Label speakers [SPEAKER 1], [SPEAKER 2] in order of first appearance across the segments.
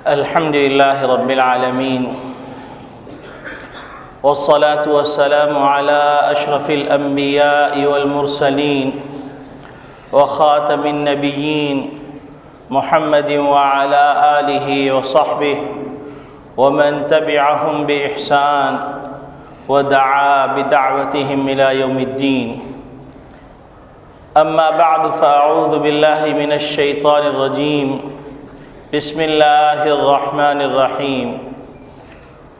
[SPEAKER 1] الحمد لله رب العالمين والصلاة والسلام على أشرف الأنبياء والمرسلين وخاتم النبيين محمد وعلى آله وصحبه ومن تبعهم بإحسان ودعا بدعوتهم إلى يوم الدين. أما بعد فأعوذ بالله من الشيطان الرجيم. بسم الله الرحمن الرحيم.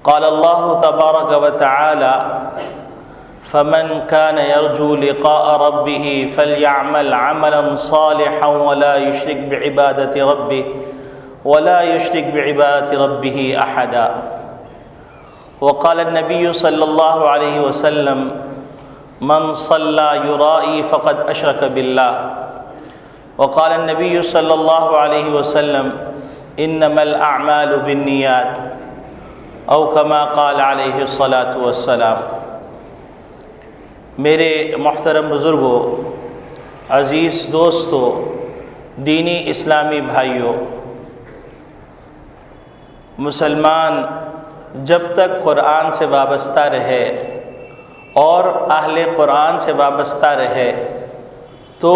[SPEAKER 1] قال الله تبارك وتعالى: فمن كان يرجو لقاء ربه فليعمل عملا صالحا ولا يشرك بعبادة ربه أحدا. وقال النبي صلى الله عليه وسلم: من صلى يرائي فقد أشرك بالله. وقال النبي صلى الله عليه وسلم: انما الاعمال بالنیات، او کما قال علیہ الصلاۃ والسلام. میرے محترم بزرگوں، عزیز دوستوں، دینی اسلامی بھائیوں، مسلمان جب تک قرآن سے وابستہ رہے اور اہل قرآن سے وابستہ رہے تو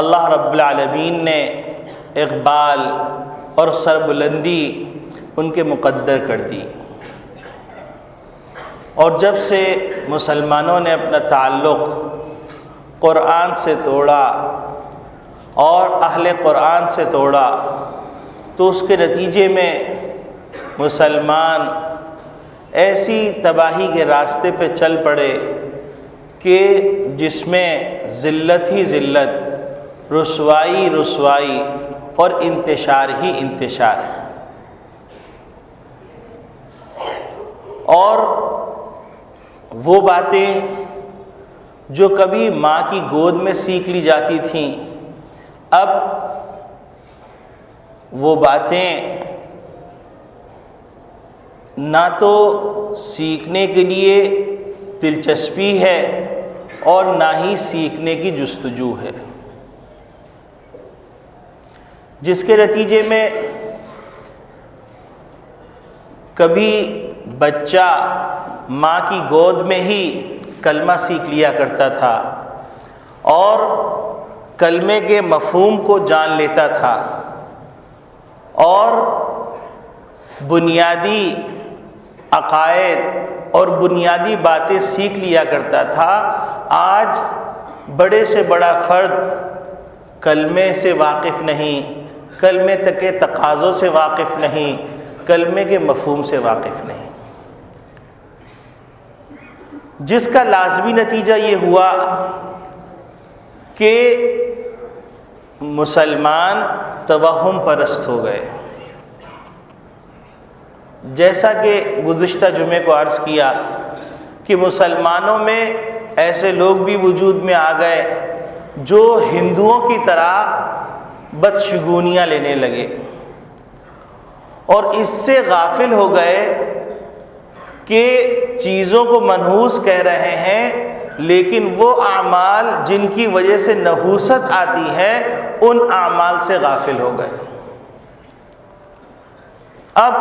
[SPEAKER 1] اللہ رب العالمین نے اقبال اور سربلندی ان کے مقدر کر دی. اور جب سے مسلمانوں نے اپنا تعلق قرآن سے توڑا اور اہل قرآن سے توڑا تو اس کے نتیجے میں مسلمان ایسی تباہی کے راستے پہ چل پڑے کہ جس میں ذلت ہی ذلت، رسوائی اور انتشار ہی انتشار ہے. اور وہ باتیں جو کبھی ماں کی گود میں سیکھ لی جاتی تھیں، اب وہ باتیں نہ تو سیکھنے کے لیے دلچسپی ہے اور نہ ہی سیکھنے کی جستجو ہے، جس کے نتیجے میں کبھی بچہ ماں کی گود میں ہی کلمہ سیکھ لیا کرتا تھا اور کلمے کے مفہوم کو جان لیتا تھا اور بنیادی عقائد اور بنیادی باتیں سیکھ لیا کرتا تھا. آج بڑے سے بڑا فرد کلمے سے واقف نہیں، کلمے تک کے تقاضوں سے واقف نہیں، کلمے کے مفہوم سے واقف نہیں، جس کا لازمی نتیجہ یہ ہوا کہ مسلمان توہم پرست ہو گئے. جیسا کہ گزشتہ جمعے کو عرض کیا کہ مسلمانوں میں ایسے لوگ بھی وجود میں آ گئے جو ہندوؤں کی طرح بدشگونیاں لینے لگے اور اس سے غافل ہو گئے کہ چیزوں کو منحوس کہہ رہے ہیں، لیکن وہ اعمال جن کی وجہ سے نحوست آتی ہے ان اعمال سے غافل ہو گئے. اب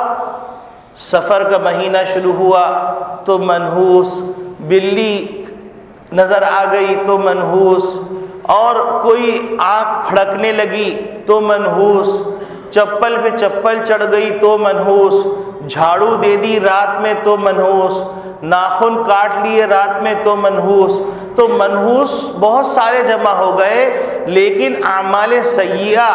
[SPEAKER 1] سفر کا مہینہ شروع ہوا تو منحوس، بلی نظر آ گئی تو منحوس، اور کوئی آنکھ پھڑکنے لگی تو منحوس، چپل پہ چپل چڑھ گئی تو منحوس، جھاڑو دے دی رات میں تو منحوس، ناخن کاٹ لیے رات میں تو منحوس. تو منحوس بہت سارے جمع ہو گئے، لیکن اعمال سیئہ،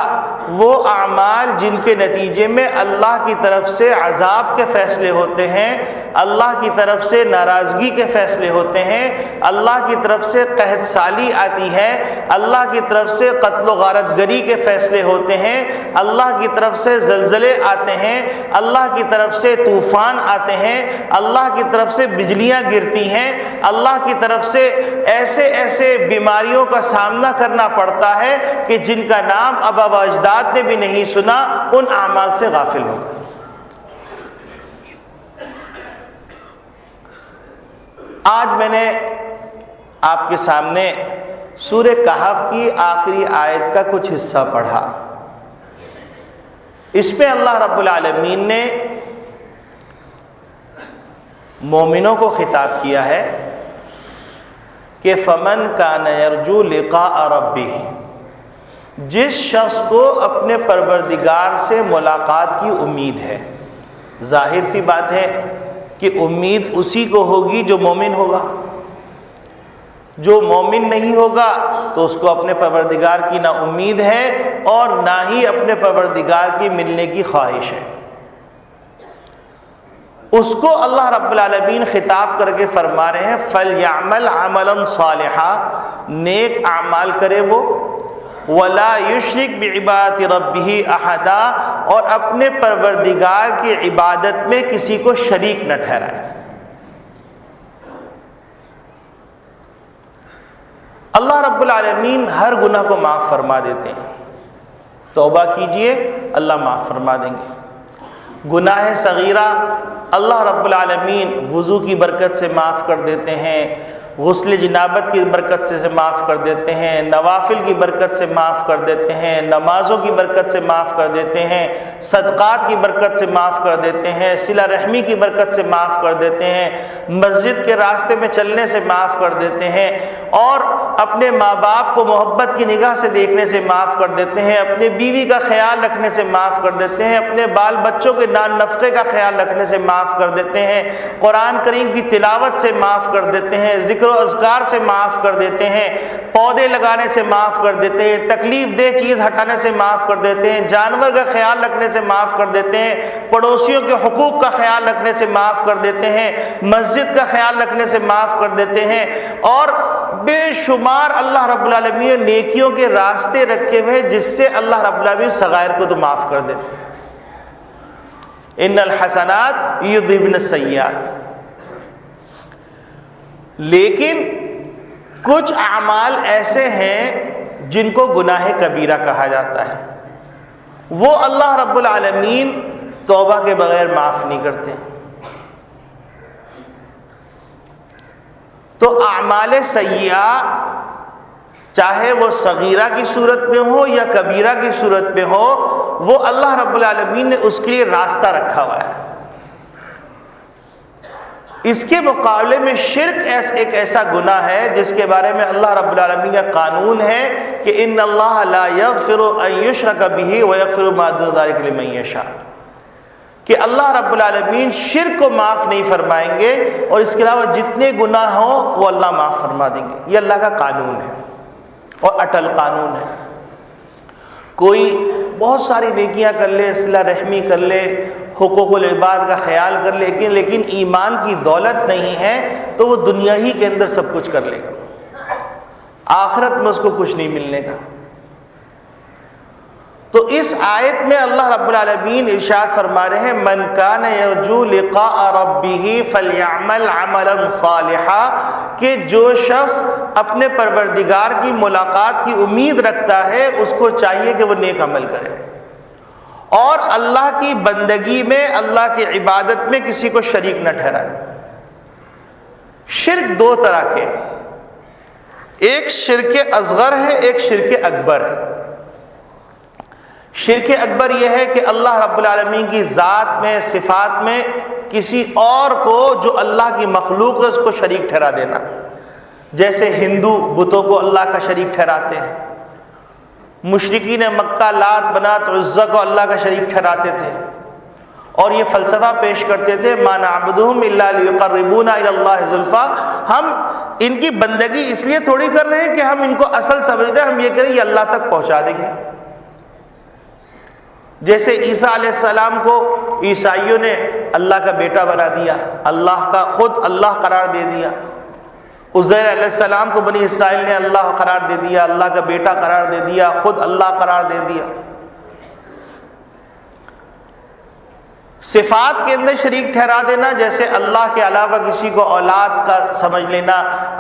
[SPEAKER 1] وہ اعمال جن کے نتیجے میں اللہ کی طرف سے عذاب کے فیصلے ہوتے ہیں، اللہ کی طرف سے ناراضگی کے فیصلے ہوتے ہیں، اللہ کی طرف سے قحط سالی آتی ہے، اللہ کی طرف سے قتل و غارت گری کے فیصلے ہوتے ہیں، اللہ کی طرف سے زلزلے آتے ہیں، اللہ کی طرف سے طوفان آتے ہیں، اللہ کی طرف سے بجلیاں گرتی ہیں، اللہ کی طرف سے ایسے بیماریوں کا سامنا کرنا پڑتا ہے کہ جن کا نام آبا و اجداد نے بھی نہیں سنا. ان اعمال سے غافل ہو گئے. آج میں نے آپ کے سامنے سورہ کہف کی آخری آیت کا کچھ حصہ پڑھا. اس میں اللہ رب العالمین نے مومنوں کو خطاب کیا ہے کہ فمن کان یرجو لقاء ربہ، جس شخص کو اپنے پروردگار سے ملاقات کی امید ہے. ظاہر سی بات ہے کہ امید اسی کو ہوگی جو مومن ہوگا. جو مومن نہیں ہوگا تو اس کو اپنے پروردگار کی نہ امید ہے اور نہ ہی اپنے پروردگار کی ملنے کی خواہش ہے. اس کو اللہ رب العالمین خطاب کر کے فرما رہے ہیں فَلْيَعْمَلْ عَمَلًا صَالِحًا، نیک اعمال کرے وہ، وَلَا يُشْرِكْ بِعِبَادَةِ رَبِّهِ أَحَدًا، اور اپنے پروردگار کی عبادت میں کسی کو شریک نہ ٹھہرائے. اللہ رب العالمین ہر گناہ کو معاف فرما دیتے ہیں. توبہ کیجئے اللہ معاف فرما دیں گے. گناہ صغیرہ اللہ رب العالمین وضو کی برکت سے معاف کر دیتے ہیں، غسل جنابت کی برکت سے معاف کر دیتے ہیں، نوافل کی برکت سے معاف کر دیتے ہیں، نمازوں کی برکت سے معاف کر دیتے ہیں، صدقات کی برکت سے معاف کر دیتے ہیں، صلہ رحمی کی برکت سے معاف کر دیتے ہیں، مسجد کے راستے میں چلنے سے معاف کر دیتے ہیں، اور اپنے ماں باپ کو محبت کی نگاہ سے دیکھنے سے معاف کر دیتے ہیں، اپنے بیوی کا خیال رکھنے سے معاف کر دیتے ہیں، اپنے بال بچوں کے نان نفقے کا خیال رکھنے سے معاف کر دیتے ہیں، قرآن کریم کی تلاوت سے معاف کر دیتے ہیں، ذکر و اذکار سے معاف کر دیتے ہیں، پودے لگانے سے معاف کر دیتے ہیں، تکلیف دہ چیز ہٹانے سے معاف کر دیتے ہیں، جانور کا خیال رکھنے سے معاف کر دیتے ہیں، پڑوسیوں کے حقوق کا خیال رکھنے سے معاف کر دیتے ہیں، مسجد کا خیال رکھنے سے معاف کر دیتے ہیں، اور بے شمار اللہ رب العالمین نے نیکیوں کے راستے رکھے ہوئے جس سے اللہ رب العالمین صغائر کو تو معاف کر دیتے ہیں. ان الحسنات یذہبن السیئات. لیکن کچھ اعمال ایسے ہیں جن کو گناہ کبیرہ کہا جاتا ہے، وہ اللہ رب العالمین توبہ کے بغیر معاف نہیں کرتے. تو اعمال سیئہ چاہے وہ صغیرہ کی صورت میں ہو یا کبیرہ کی صورت میں ہو، وہ اللہ رب العالمین نے اس کے لیے راستہ رکھا ہوا ہے. اس کے مقابلے میں شرک ایک ایسا گناہ ہے جس کے بارے میں اللہ رب العالمین کا قانون ہے کہ ان اللہ لا یغفر ان یشرک بہ ویغفر ما دون ذلک لمن یشاء، کہ اللہ رب العالمین شرک کو معاف نہیں فرمائیں گے اور اس کے علاوہ جتنے گناہ ہوں وہ اللہ معاف فرما دیں گے. یہ اللہ کا قانون ہے اور اٹل قانون ہے. کوئی بہت ساری نیکیاں کر لے، صلہ رحمی کر لے، حقوق العباد کا خیال کر لے، لیکن ایمان کی دولت نہیں ہے تو وہ دنیا ہی کے اندر سب کچھ کر لے گا، آخرت میں اس کو کچھ نہیں ملنے گا. تو اس آیت میں اللہ رب العالمین ارشاد فرما رہے ہیں من کان یرجو لقاء ربہ فلیعمل عملا صالحا، کہ جو شخص اپنے پروردگار کی ملاقات کی امید رکھتا ہے اس کو چاہیے کہ وہ نیک عمل کرے اور اللہ کی بندگی میں، اللہ کی عبادت میں کسی کو شریک نہ ٹھہرائے. شرک دو طرح کے، ایک شرک اصغر ہے، ایک شرک اکبر ہے. شرک اکبر یہ ہے کہ اللہ رب العالمین کی ذات میں، صفات میں کسی اور کو جو اللہ کی مخلوق ہے اس کو شریک ٹھہرا دینا. جیسے ہندو بتوں کو اللہ کا شریک ٹھہراتے ہیں، مشرکین مکہ لات بنات عزا کو اللہ کا شریک ٹھہراتے تھے اور یہ فلسفہ پیش کرتے تھے ما نعبدہم الا لیقربونا الی اللہ زلفی، ہم ان کی بندگی اس لیے تھوڑی کر رہے ہیں کہ ہم ان کو اصل سمجھ رہے ہیں، ہم یہ کریں یہ اللہ تک پہنچا دیں گے. جیسے عیسیٰ علیہ السلام کو عیسائیوں نے اللہ کا بیٹا بنا دیا، اللہ کا خود اللہ قرار دے دیا. عزیر علیہ السلام کو بنی اسرائیل نے اللہ قرار دے دیا، اللہ کا بیٹا قرار دے دیا، خود اللہ قرار دے دیا. صفات کے اندر شریک ٹھہرا دینا، جیسے اللہ کے علاوہ کسی کو اولاد کا سمجھ لینا،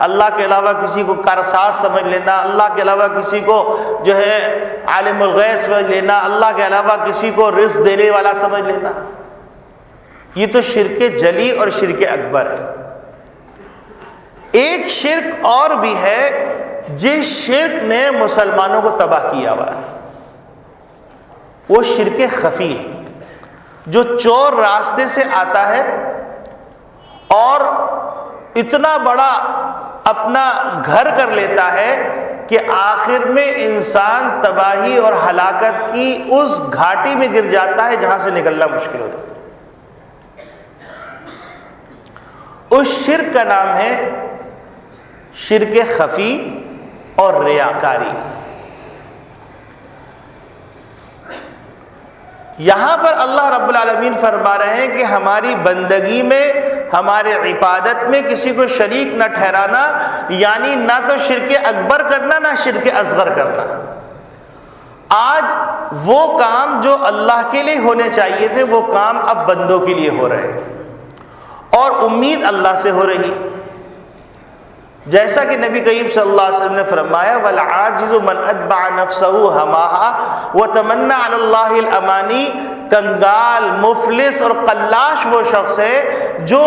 [SPEAKER 1] اللہ کے علاوہ کسی کو کارساز سمجھ لینا، اللہ کے علاوہ کسی کو جو ہے عالم الغیب سمجھ لینا، اللہ کے علاوہ کسی کو رزق دینے والا سمجھ لینا. یہ تو شرک جلی اور شرک اکبر ہے. ایک شرک اور بھی ہے جس شرک نے مسلمانوں کو تباہ کیا ہوا ہے. وہ شرک خفی، جو چور راستے سے آتا ہے اور اتنا بڑا اپنا گھر کر لیتا ہے کہ آخر میں انسان تباہی اور ہلاکت کی اس گھاٹی میں گر جاتا ہے جہاں سے نکلنا مشکل ہو جاتا ہے۔ اس شرک کا نام ہے شرک خفی اور ریاکاری۔ یہاں پر اللہ رب العالمین فرما رہے ہیں کہ ہماری بندگی میں، ہمارے عبادت میں کسی کو شریک نہ ٹھہرانا، یعنی نہ تو شرک اکبر کرنا نہ شرک اصغر کرنا۔ آج وہ کام جو اللہ کے لیے ہونے چاہیے تھے وہ کام اب بندوں کے لیے ہو رہے ہیں اور امید اللہ سے ہو رہی، جیسا کہ نبی کریم صلی اللہ علیہ وسلم نے فرمایا والعاجز من اتبع نفسه هواها وتمنى على الله الامانی، کنگال، مفلس اور قلاش وہ شخص ہے جو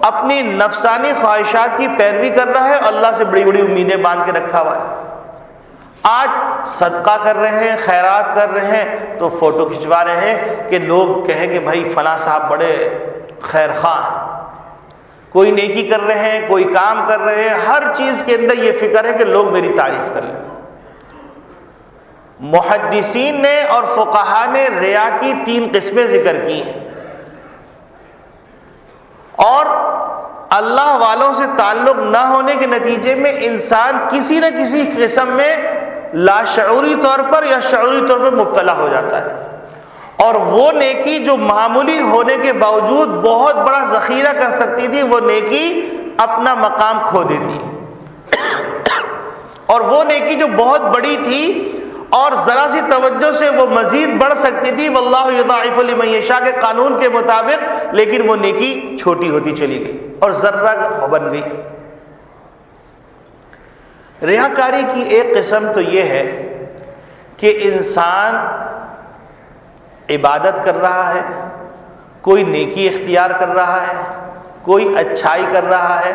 [SPEAKER 1] اپنی نفسانی خواہشات کی پیروی کر رہا ہے اور اللہ سے بڑی بڑی امیدیں باندھ کے رکھا ہوا ہے۔ آج صدقہ کر رہے ہیں، خیرات کر رہے ہیں تو فوٹو کھنچوا رہے ہیں کہ لوگ کہیں کہ بھائی فلاں صاحب بڑے خیر خواہ ہیں۔ کوئی نیکی کر رہے ہیں، کوئی کام کر رہے ہیں، ہر چیز کے اندر یہ فکر ہے کہ لوگ میری تعریف کر لیں۔ محدثین نے اور فقہا نے ریا کی 3 قسمیں ذکر کی ہیں، اور اللہ والوں سے تعلق نہ ہونے کے نتیجے میں انسان کسی نہ کسی قسم میں لاشعوری طور پر یا شعوری طور پر مبتلا ہو جاتا ہے، اور وہ نیکی جو معمولی ہونے کے باوجود بہت بڑا ذخیرہ کر سکتی تھی وہ نیکی اپنا مقام کھو دیتی، اور وہ نیکی جو بہت بڑی تھی اور ذرا سی توجہ سے وہ مزید بڑھ سکتی تھی واللہ یضاعف لمن یشاء کے قانون کے مطابق، لیکن وہ نیکی چھوٹی ہوتی چلی گئی اور ذرہ بن گئی۔ ریاکاری کی ایک قسم تو یہ ہے کہ انسان عبادت کر رہا ہے، کوئی نیکی اختیار کر رہا ہے، کوئی اچھائی کر رہا ہے،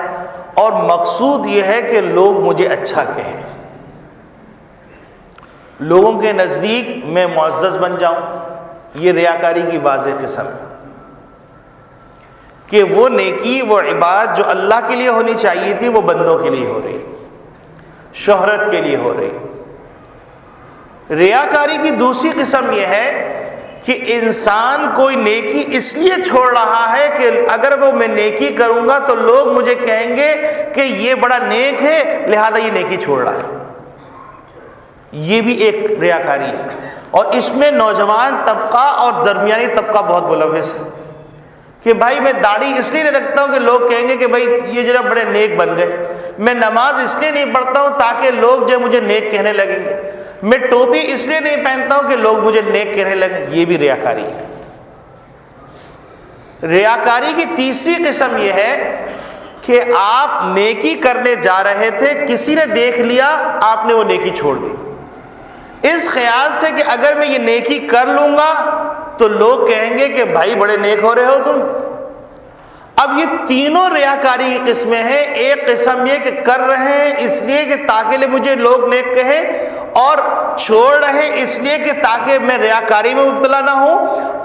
[SPEAKER 1] اور مقصود یہ ہے کہ لوگ مجھے اچھا کہیں، لوگوں کے نزدیک میں معزز بن جاؤں۔ یہ ریاکاری کی واضح قسم ہے کہ وہ نیکی، وہ عبادت جو اللہ کے لیے ہونی چاہیے تھی وہ بندوں کے لیے ہو رہی، شہرت کے لیے ہو رہی۔ ریاکاری کی دوسری قسم یہ ہے کہ انسان کوئی نیکی اس لیے چھوڑ رہا ہے کہ اگر وہ میں نیکی کروں گا تو لوگ مجھے کہیں گے کہ یہ بڑا نیک ہے لہذا یہ نیکی چھوڑ رہا ہے۔ یہ بھی ایک ریاکاری ہے، اور اس میں نوجوان طبقہ اور درمیانی طبقہ بہت ملوث ہے کہ بھائی میں داڑھی اس لیے نہیں رکھتا ہوں کہ لوگ کہیں گے کہ بھائی یہ جو بڑے نیک بن گئے، میں نماز اس لیے نہیں پڑھتا ہوں تاکہ لوگ جو مجھے نیک کہنے لگیں گے، میں ٹوپی اس لیے نہیں پہنتا ہوں کہ لوگ مجھے نیک کہنے لگیں۔ یہ بھی ریاکاری ہے۔ ریاکاری کی تیسری قسم یہ ہے کہ آپ نیکی کرنے جا رہے تھے، کسی نے دیکھ لیا، آپ نے وہ نیکی چھوڑ دی اس خیال سے کہ اگر میں یہ نیکی کر لوں گا تو لوگ کہیں گے کہ بھائی بڑے نیک ہو رہے ہو تم۔ اب یہ تینوں ریاکاری کی قسمیں ہیں۔ ایک قسم یہ کہ کر رہے ہیں اس لیے کہ تاکہ مجھے لوگ نیک کہیں، اور چھوڑ رہے ہیں اس لیے کہ تاکہ میں ریاکاری میں مبتلا نہ ہوں،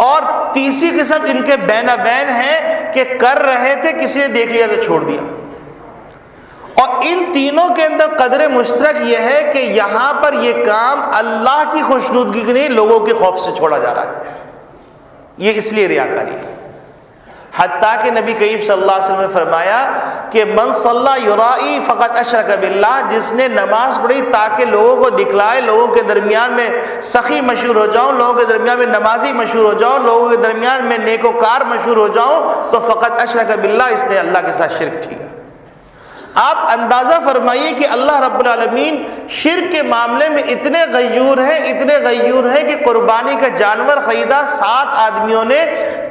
[SPEAKER 1] اور تیسری قسم ان کے بین بین ہے کہ کر رہے تھے، کسی نے دیکھ لیا تو چھوڑ دیا۔ اور ان تینوں کے اندر قدر مشترک یہ ہے کہ یہاں پر یہ کام اللہ کی خوشنودگی کے نہیں، لوگوں کے خوف سے چھوڑا جا رہا ہے۔ یہ اس لیے ریاکاری ہے۔ حتیٰ کہ نبی کریم صلی اللہ علیہ وسلم نے فرمایا کہ من صلی یرائی فقط اشرک باللہ، جس نے نماز پڑھی تاکہ لوگوں کو دکھلائے، لوگوں کے درمیان میں سخی مشہور ہو جاؤں، لوگوں کے درمیان میں نمازی مشہور ہو جاؤں، لوگوں کے درمیان میں نیکوکار مشہور ہو جاؤں، تو فقط اشرک باللہ، اس نے اللہ کے ساتھ شرک کیا۔ آپ اندازہ فرمائیے کہ اللہ رب العالمین شرک کے معاملے میں اتنے غیور ہیں کہ قربانی کا جانور خریدا، 7 آدمیوں نے،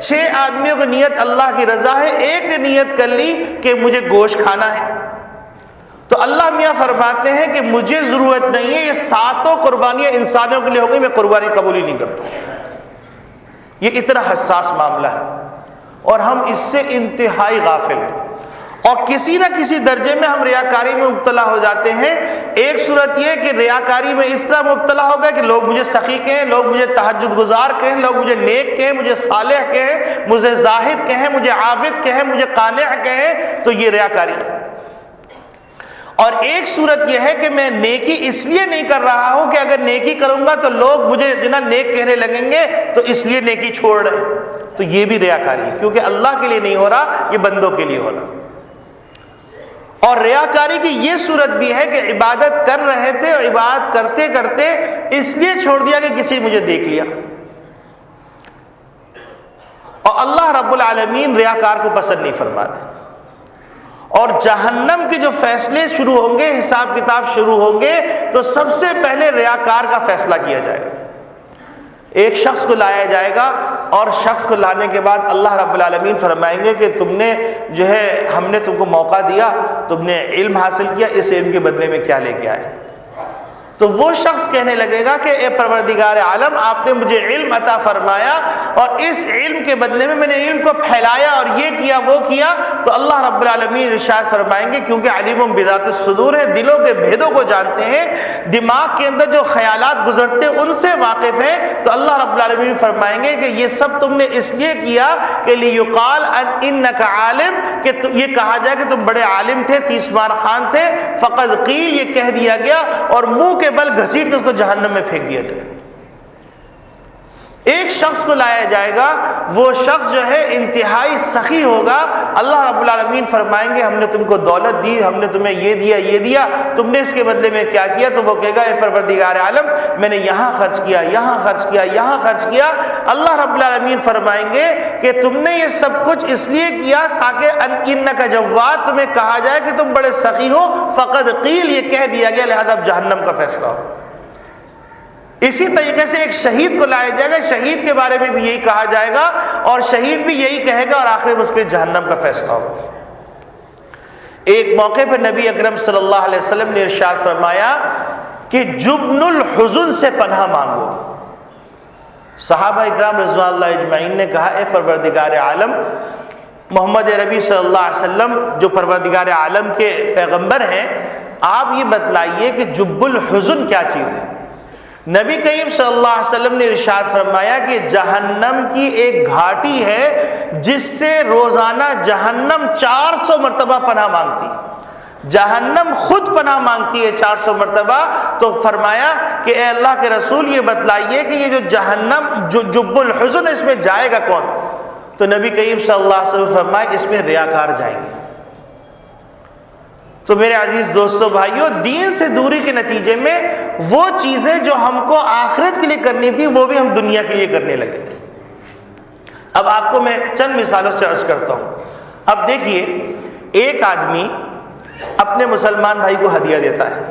[SPEAKER 1] 6 آدمیوں کی نیت اللہ کی رضا ہے، ایک نے نیت کر لی کہ مجھے گوشت کھانا ہے، تو اللہ میاں فرماتے ہیں کہ مجھے ضرورت نہیں ہے، یہ 7 قربانیاں انسانوں کے لیے ہو گئی، میں قربانی قبول ہی نہیں کرتا۔ یہ اتنا حساس معاملہ ہے اور ہم اس سے انتہائی غافل ہیں، اور کسی نہ کسی درجے میں ہم ریاکاری میں مبتلا ہو جاتے ہیں۔ ایک صورت یہ کہ ریاکاری میں اس طرح مبتلا ہو گئے کہ لوگ مجھے سخی کہیں، لوگ مجھے تہجد گزار کہیں، لوگ مجھے نیک کہیں، مجھے صالح کہیں، مجھے زاہد کہیں، مجھے عابد کہیں، مجھے قانع کہیں، تو یہ ریاکاری ہے۔ اور ایک صورت یہ ہے کہ میں نیکی اس لیے نہیں کر رہا ہوں کہ اگر نیکی کروں گا تو لوگ مجھے جنہیں نیک کہنے لگیں گے، تو اس لیے نیکی چھوڑ رہے ہیں، تو یہ بھی ریاکاری ہے، کیونکہ اللہ کے لیے نہیں ہو رہا، یہ بندوں کے لیے ہو رہا۔ اور ریاکاری کی یہ صورت بھی ہے کہ عبادت کر رہے تھے اور عبادت کرتے کرتے اس لیے چھوڑ دیا کہ کسی نے مجھے دیکھ لیا، اور اللہ رب العالمین ریاکار کو پسند نہیں فرماتے۔ اور جہنم کے جو فیصلے شروع ہوں گے، حساب کتاب شروع ہوں گے، تو سب سے پہلے ریاکار کا فیصلہ کیا جائے گا۔ ایک شخص کو لایا جائے گا، اور شخص کو لانے کے بعد اللہ رب العالمین فرمائیں گے کہ تم نے جو ہے، ہم نے تم کو موقع دیا، تم نے علم حاصل کیا، اس علم کے بدلے میں کیا لے کے آئے؟ تو وہ شخص کہنے لگے گا کہ اے پروردگار عالم، آپ نے مجھے علم عطا فرمایا، اور اس علم کے بدلے میں نے علم کو پھیلایا اور یہ کیا وہ کیا، تو اللہ رب العالمین ارشاد فرمائیں گے، کیونکہ علیم بذات الصدور ہے، دلوں کے بھیدوں کو جانتے ہیں، دماغ کے اندر جو خیالات گزرتے ہیں ان سے واقف ہیں، تو اللہ رب العالمین فرمائیں گے کہ یہ سب تم نے اس لیے کیا کہ لیقال انک عالم، کہ یہ کہا جائے کہ تم بڑے عالم تھے، 30 مار خان تھے، فقد قیل، یہ کہہ دیا گیا، اور منہ کے بل گھسیٹ کے اس کو جہنم میں پھینک دیا جائے۔ ایک شخص کو لایا جائے گا، وہ شخص جو ہے انتہائی سخی ہوگا، اللہ رب العالمین فرمائیں گے ہم نے تم کو دولت دی، ہم نے تمہیں یہ دیا یہ دیا، تم نے اس کے بدلے میں کیا کیا؟ تو وہ کہے گا اے پروردگار عالم، میں نے یہاں خرچ کیا، یہاں خرچ کیا، یہاں خرچ کیا۔ اللہ رب العالمین فرمائیں گے کہ تم نے یہ سب کچھ اس لیے کیا تاکہ انک جواد، تمہیں کہا جائے کہ تم بڑے سخی ہو، فقد قیل، یہ کہہ دیا گیا، لہذا اب جہنم کا فیصلہ ہو۔ اسی طریقے سے ایک شہید کو لایا جائے گا، شہید کے بارے میں بھی یہی کہا جائے گا، اور شہید بھی یہی کہے گا، اور آخر میں اس کے جہنم کا فیصلہ ہوگا۔ ایک موقع پر نبی اکرم صلی اللہ علیہ وسلم نے ارشاد فرمایا کہ جبن الحزن سے پناہ مانگو۔ صحابہ اکرام رضوان اللہ اجمعین نے کہا اے پروردگار عالم، محمد عربی صلی اللہ علیہ وسلم جو پروردگار عالم کے پیغمبر ہیں، آپ یہ بتلائیے کہ جب الحزن کیا چیز ہے؟ نبی کریم صلی اللہ علیہ وسلم نے ارشاد فرمایا کہ جہنم کی ایک گھاٹی ہے جس سے روزانہ جہنم 400 مرتبہ پناہ مانگتی ہے، جہنم خود پناہ مانگتی ہے 400 مرتبہ۔ تو فرمایا کہ اے اللہ کے رسول، یہ بتلائیے کہ یہ جو جہنم جو جب الحزن ہے، اس میں جائے گا کون؟ تو نبی کریم صلی اللہ علیہ وسلم فرمایا اس میں ریاکار جائیں گے۔ تو میرے عزیز دوستو بھائیو، دین سے دوری کے نتیجے میں وہ چیزیں جو ہم کو آخرت کے لیے کرنی تھی، وہ بھی ہم دنیا کے لیے کرنے لگے۔ اب آپ کو میں چند مثالوں سے عرض کرتا ہوں۔ اب دیکھیے، ایک آدمی اپنے مسلمان بھائی کو ہدیہ دیتا ہے،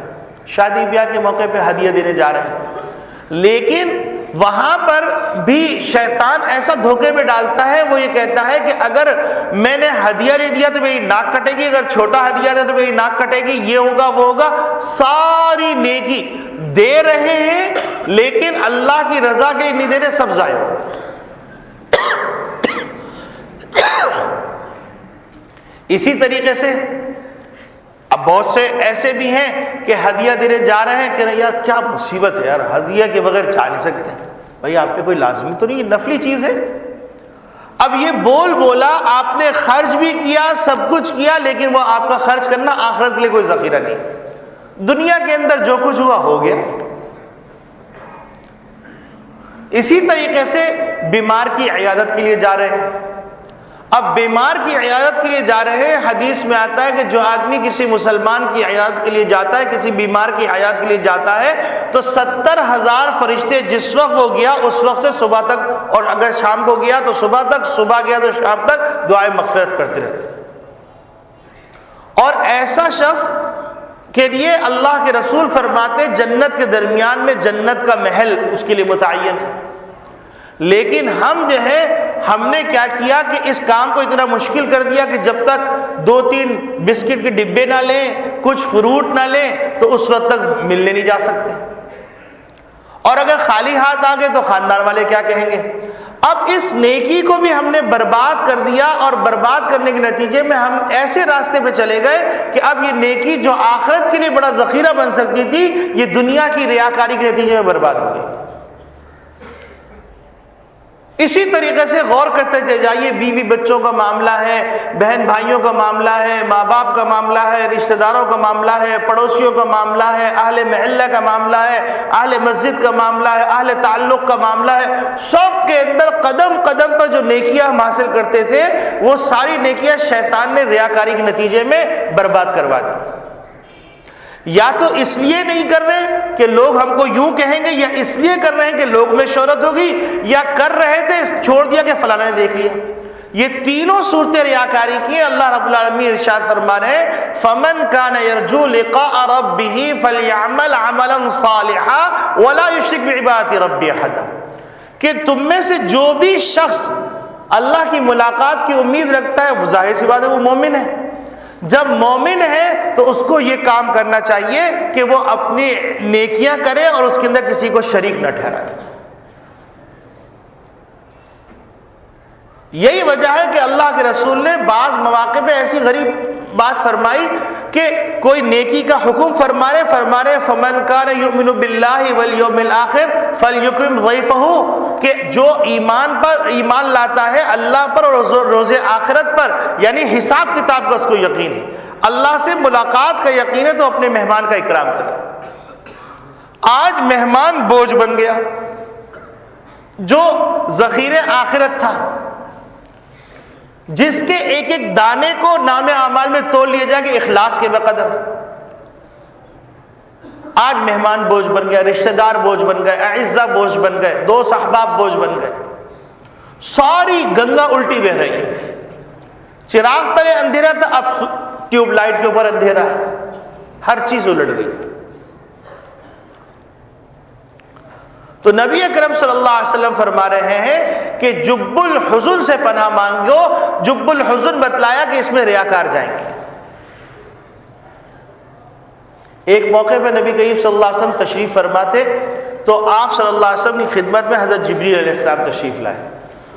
[SPEAKER 1] شادی بیاہ کے موقع پہ ہدیہ دینے جا رہے ہیں، لیکن وہاں پر بھی شیطان ایسا دھوکے میں ڈالتا ہے، وہ یہ کہتا ہے کہ اگر میں نے ہدیہ لے دیا تو میری ناک کٹے گی، اگر چھوٹا ہدیہ دے تو میری ناک کٹے گی، یہ ہوگا وہ ہوگا۔ ساری نیکی دے رہے ہیں لیکن اللہ کی رضا کے لیے نہیں دے رہے، سب ضائع ہوگا۔ اسی طریقے سے اب بہت سے ایسے بھی ہیں کہ ہدیہ دینے جا رہے ہیں کہ یار کیا مصیبت ہے یار، ہدیہ کے بغیر جا نہیں سکتے۔ بھائی آپ پہ کوئی لازمی تو نہیں، یہ نفلی چیز ہے۔ اب یہ بولا، آپ نے خرچ بھی کیا، سب کچھ کیا، لیکن وہ آپ کا خرچ کرنا آخرت کے لیے کوئی ذخیرہ نہیں۔ دنیا کے اندر جو کچھ ہوا ہو گیا۔ اسی طریقے سے بیمار کی عیادت کے لیے جا رہے ہیں۔ اب بیمار کی عیادت کے لیے جا رہے ہیں، حدیث میں آتا ہے کہ جو آدمی کسی مسلمان کی عیادت کے لیے جاتا ہے، کسی بیمار کی عیادت کے لیے جاتا ہے، تو 70,000 فرشتے جس وقت وہ گیا اس وقت سے صبح تک، اور اگر شام کو گیا تو صبح تک، صبح گیا تو شام تک دعائیں مغفرت کرتے رہتے۔ اور ایسا شخص کے لیے اللہ کے رسول فرماتے جنت کے درمیان میں جنت کا محل اس کے لیے متعین ہے۔ لیکن ہم جو ہے، ہم نے کیا کیا کہ اس کام کو اتنا مشکل کر دیا کہ جب تک 2-3 بسکٹ کے ڈبے نہ لیں، کچھ فروٹ نہ لیں، تو اس وقت تک ملنے نہیں جا سکتے۔ اور اگر خالی ہاتھ آ گئے تو خاندان والے کیا کہیں گے؟ اب اس نیکی کو بھی ہم نے برباد کر دیا، اور برباد کرنے کے نتیجے میں ہم ایسے راستے پہ چلے گئے کہ اب یہ نیکی جو آخرت کے لیے بڑا ذخیرہ بن سکتی تھی، یہ دنیا کی ریاکاری کے نتیجے میں برباد ہو گئی۔ اسی طریقے سے غور کرتے چلے جائیے، بیوی بچوں کا معاملہ ہے، بہن بھائیوں کا معاملہ ہے، ماں باپ کا معاملہ ہے، رشتہ داروں کا معاملہ ہے، پڑوسیوں کا معاملہ ہے، اہل محلہ کا معاملہ ہے، اہل مسجد کا معاملہ ہے، اہل تعلق کا معاملہ ہے، سب کے اندر قدم قدم پر جو نیکیاں ہم حاصل کرتے تھے، وہ ساری نیکیاں شیطان نے ریاکاری کے نتیجے میں برباد کروا دی۔ یا تو اس لیے نہیں کر رہے کہ لوگ ہم کو یوں کہیں گے، یا اس لیے کر رہے ہیں کہ لوگ میں شہرت ہوگی، یا کر رہے تھے چھوڑ دیا کہ فلاں نے دیکھ لیا۔ یہ تینوں صورتیں ریاکاری کی ہیں۔ اللہ رب العالمین ارشاد فرما رہے ہیں فَمَنْ كَانَ يَرْجُو لِقَاءَ رَبِّهِ فَلْيَعْمَلْ عَمَلًا صَالِحًا وَلَا يُشْرِكْ بِعِبَادَةِ رَبِّهِ أَحَدًا، کہ تم میں سے جو بھی شخص اللہ کی ملاقات کی امید رکھتا ہے، وہ ظاہر سی بات ہے وہ مومن ہے۔ جب مومن ہے تو اس کو یہ کام کرنا چاہیے کہ وہ اپنی نیکیاں کرے اور اس کے اندر کسی کو شریک نہ ٹھہرائے۔ یہی وجہ ہے کہ اللہ کے رسول نے بعض مواقع پہ ایسی غریب بات فرمائی کہ کوئی نیکی کا حکم فرما رہے فَمَنْ كَانَ يُؤْمِنُ بِاللَّهِ وَالْيَوْمِ الْآخِرِ فَلْيُكْرِمْ ضَيْفَهُ، کہ جو ایمان لاتا ہے اللہ پر اور روز آخرت پر، یعنی حساب کتاب کا اس کو یقین ہے، اللہ سے ملاقات کا یقین ہے، تو اپنے مہمان کا اکرام کرے۔ آج مہمان بوجھ بن گیا، جو ذخیرہ آخرت تھا، جس کے ایک ایک دانے کو نام اعمال میں تول لیا جائے کہ اخلاص کے بقدر، آج مہمان بوجھ بن گیا، رشتہ دار بوجھ بن گئے، اعزہ بوجھ بن گئے، دوست احباب بوجھ بن گئے، ساری گنگا الٹی بہ رہی ہے۔ چراغ تلے اندھیرا تھا، اب ٹیوب لائٹ کے اوپر اندھیرا ہے، ہر چیز الٹ گئی۔ تو نبی اکرم صلی اللہ علیہ وسلم فرما رہے ہیں کہ جب الحزن سے پناہ مانگو۔ جب الحزن بتلایا کہ اس میں ریاکار جائیں گے۔ ایک موقع پہ نبی کریم صلی اللہ علیہ وسلم تشریف فرما تھے، تو آپ صلی اللہ علیہ وسلم کی خدمت میں حضرت جبریل علیہ السلام تشریف لائے،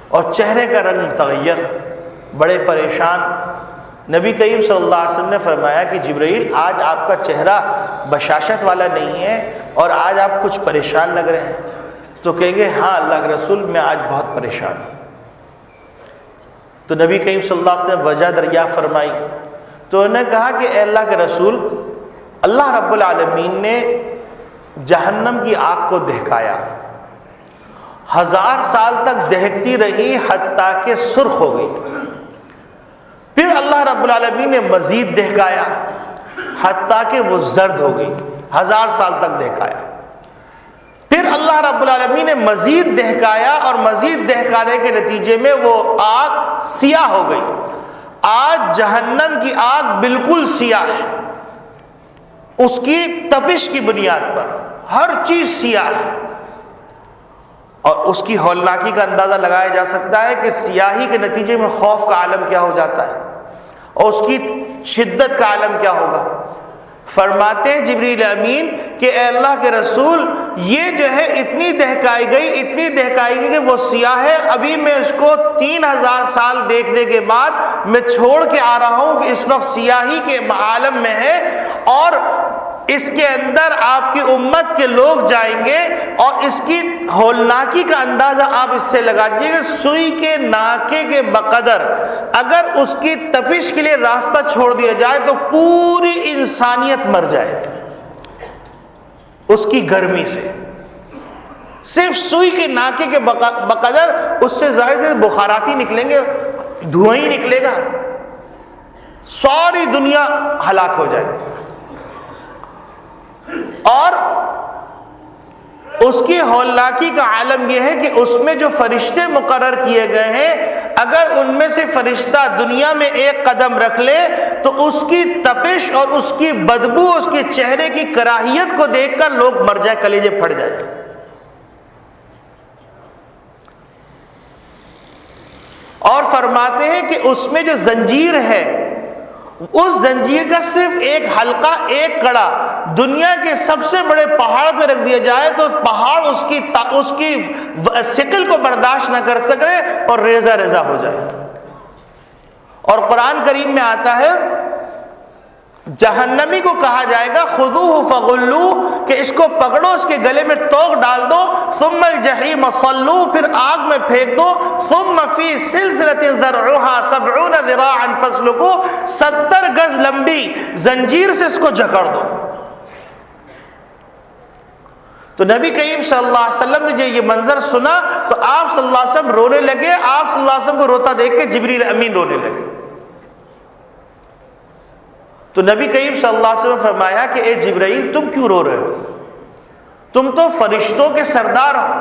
[SPEAKER 1] اور چہرے کا رنگ متغیر، بڑے پریشان۔ نبی کریم صلی اللہ علیہ وسلم نے فرمایا کہ جبرائیل، آج آپ کا چہرہ بشاشت والا نہیں ہے، اور آج آپ کچھ پریشان لگ رہے ہیں۔ تو کہیں گے ہاں اللہ کے رسول، میں آج بہت پریشان ہوں۔ تو نبی کریم صلی اللہ علیہ وسلم وجہ دریافت فرمائی، تو انہوں نے کہا کہ اے اللہ کے رسول، اللہ رب العالمین نے جہنم کی آگ کو دہکایا، 1000 سال تک دہکتی رہی حتیٰ کہ سرخ ہو گئی۔ پھر اللہ رب العالمین نے مزید دہکایا حتیٰ کہ وہ زرد ہو گئی، 1000 سال تک دہکایا۔ پھر اللہ رب العالمین نے مزید دہکایا، اور مزید دہکانے کے نتیجے میں وہ آگ سیاہ ہو گئی۔ آج جہنم کی آگ بالکل سیاہ ہے، اس کی تپش کی بنیاد پر ہر چیز سیاہ ہے، اور اس کی ہولناکی کا اندازہ لگایا جا سکتا ہے کہ سیاہی کے نتیجے میں خوف کا عالم کیا ہو جاتا ہے، اور اس کی شدت کا عالم کیا ہوگا۔ فرماتے ہیں جبریل امین کہ اے اللہ کے رسول، یہ جو ہے اتنی دہکائی گئی کہ وہ سیاہ ہے۔ ابھی میں اس کو 3000 سال دیکھنے کے بعد میں چھوڑ کے آ رہا ہوں کہ اس وقت سیاہی کے عالم میں ہے، اور اس کے اندر آپ کی امت کے لوگ جائیں گے، اور اس کی ہولناکی کا اندازہ آپ اس سے لگا دیجیے کہ سوئی کے ناکے کے بقدر اگر اس کی تپش کے لیے راستہ چھوڑ دیا جائے تو پوری انسانیت مر جائے اس کی گرمی سے۔ صرف سوئی کے ناکے کے بقدر اس سے ظاہر سے بخارات ہی نکلیں گے، دھواں ہی نکلے گا، ساری دنیا ہلاک ہو جائے۔ اور اس کی ہولناکی کا عالم یہ ہے کہ اس میں جو فرشتے مقرر کیے گئے ہیں، اگر ان میں سے فرشتہ دنیا میں ایک قدم رکھ لے تو اس کی تپش اور اس کی بدبو، اس کے چہرے کی کراہیت کو دیکھ کر لوگ مر جائے، کلیجے پھٹ جائے۔ اور فرماتے ہیں کہ اس میں جو زنجیر ہے اس زنجیر کا صرف ایک حلقہ، ایک کڑا دنیا کے سب سے بڑے پہاڑ پہ رکھ دیا جائے تو پہاڑ اس کی ثقل کو برداشت نہ کر سکے اور ریزہ ریزہ ہو جائے. اور قرآن کریم میں آتا ہے جہنمی کو کہا جائے گا خذوہ فغلوہ، کہ اس کو پکڑو، اس کے گلے میں توق ڈال دو، ثم الجحیم صلوہ، پھر آگ میں پھینک دو، ثم فی سلسلۃ ذرعها 70 ذراعا فاسلکوہ، 70 گز لمبی زنجیر سے اس کو جکڑ دو. تو نبی کریم صلی اللہ علیہ وسلم نے جب یہ منظر سنا تو آپ صلی اللہ علیہ وسلم رونے لگے. آپ صلی اللہ علیہ وسلم کو روتا دیکھ کے جبریل امین رونے لگے. تو نبی کریم صلی اللہ علیہ وسلم نے فرمایا کہ اے جبرائیل تم کیوں رو رہے ہو؟ تم تو فرشتوں کے سردار ہو.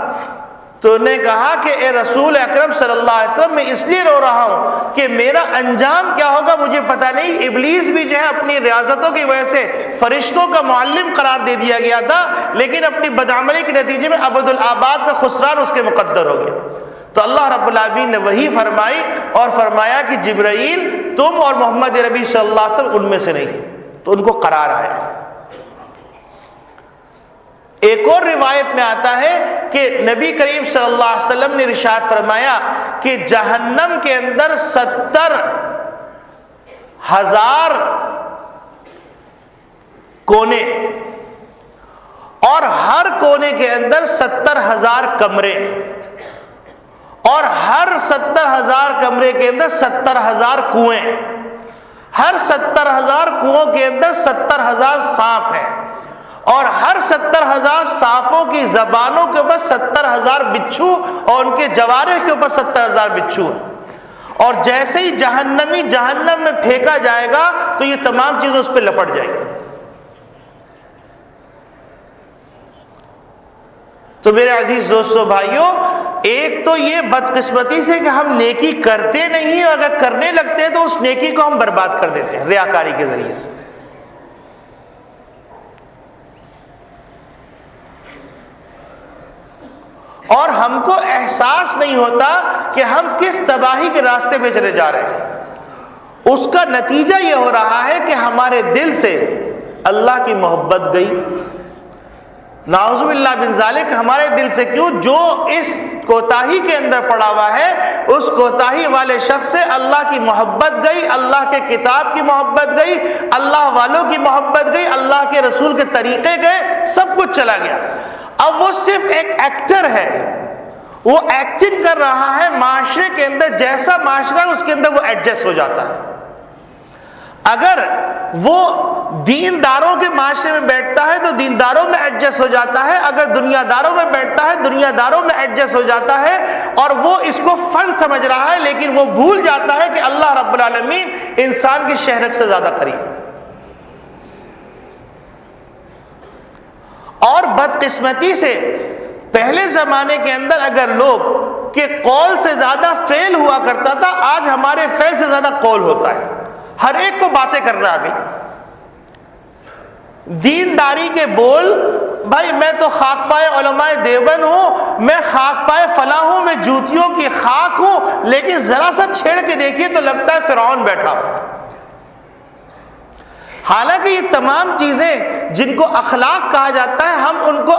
[SPEAKER 1] تو انہوں نے کہا کہ اے رسول اکرم صلی اللہ علیہ وسلم میں اس لیے رو رہا ہوں کہ میرا انجام کیا ہوگا مجھے پتہ نہیں. ابلیس بھی جو ہے اپنی ریاضتوں کی وجہ سے فرشتوں کا معلم قرار دے دیا گیا تھا، لیکن اپنی بدعملی کے نتیجے میں ابد الآباد کا خسران اس کے مقدر ہو گیا. تو اللہ رب العالمین نے وہی فرمائی اور فرمایا کہ جبرائیل تم اور محمد ربی صلی اللہ علیہ وسلم ان میں سے نہیں. تو ان کو قرار آیا. ایک اور روایت میں آتا ہے کہ نبی کریم صلی اللہ علیہ وسلم نے ارشاد فرمایا کہ جہنم کے اندر 70,000 کونے اور ہر کونے کے اندر 70,000 کمرے اور ہر 70,000 کمرے کے اندر 70,000 کنویں، ہر 70,000 کنووں کے اندر 70,000 سانپ ہیں اور ہر 70,000 سانپوں کی زبانوں کے اوپر 70,000 بچھو اور ان کے جوارح کے اوپر 70,000 بچھو ہیں. اور جیسے ہی جہنمی جہنم میں پھینکا جائے گا تو یہ تمام چیزیں اس پہ لپٹ جائیں گی. تو میرے عزیز دوستو بھائیوں، ایک تو یہ بدقسمتی سے کہ ہم نیکی کرتے نہیں اور اگر کرنے لگتے ہیں تو اس نیکی کو ہم برباد کر دیتے ہیں ریاکاری کے ذریعے سے. اور ہم کو احساس نہیں ہوتا کہ ہم کس تباہی کے راستے پہ چلے جا رہے ہیں. اس کا نتیجہ یہ ہو رہا ہے کہ ہمارے دل سے اللہ کی محبت گئی. نعوذ باللہ من ذالک. ہمارے دل سے کیوں؟ جو اس کوتاہی کے اندر پڑا ہوا ہے اس کوتاہی والے شخص سے اللہ کی محبت گئی، اللہ کے کتاب کی محبت گئی، اللہ والوں کی محبت گئی، اللہ کے رسول کے طریقے گئے، سب کچھ چلا گیا. اب وہ صرف ایک ایکٹر ہے، وہ ایکٹنگ کر رہا ہے معاشرے کے اندر. جیسا معاشرہ اس کے اندر وہ ایڈجسٹ ہو جاتا ہے. اگر وہ دینداروں کے معاشرے میں بیٹھتا ہے تو دینداروں میں ایڈجسٹ ہو جاتا ہے، اگر دنیا داروں میں بیٹھتا ہے دنیا داروں میں ایڈجسٹ ہو جاتا ہے. اور وہ اس کو فن سمجھ رہا ہے لیکن وہ بھول جاتا ہے کہ اللہ رب العالمین انسان کی شہرت سے زیادہ قریب. اور بدقسمتی سے پہلے زمانے کے اندر اگر لوگ کے قول سے زیادہ فعل ہوا کرتا تھا، آج ہمارے فعل سے زیادہ قول ہوتا ہے. ہر ایک کو باتیں کرنا آ گئی. دینداری کے بول، بھائی میں تو خاک پائے علماء دیوبند ہوں، میں خاک پائے فلاں ہوں، میں جوتیوں کی خاک ہوں، لیکن ذرا سا چھیڑ کے دیکھیے تو لگتا ہے فرعون بیٹھا ہوا. حالانکہ یہ تمام چیزیں جن کو اخلاق کہا جاتا ہے، ہم ان کو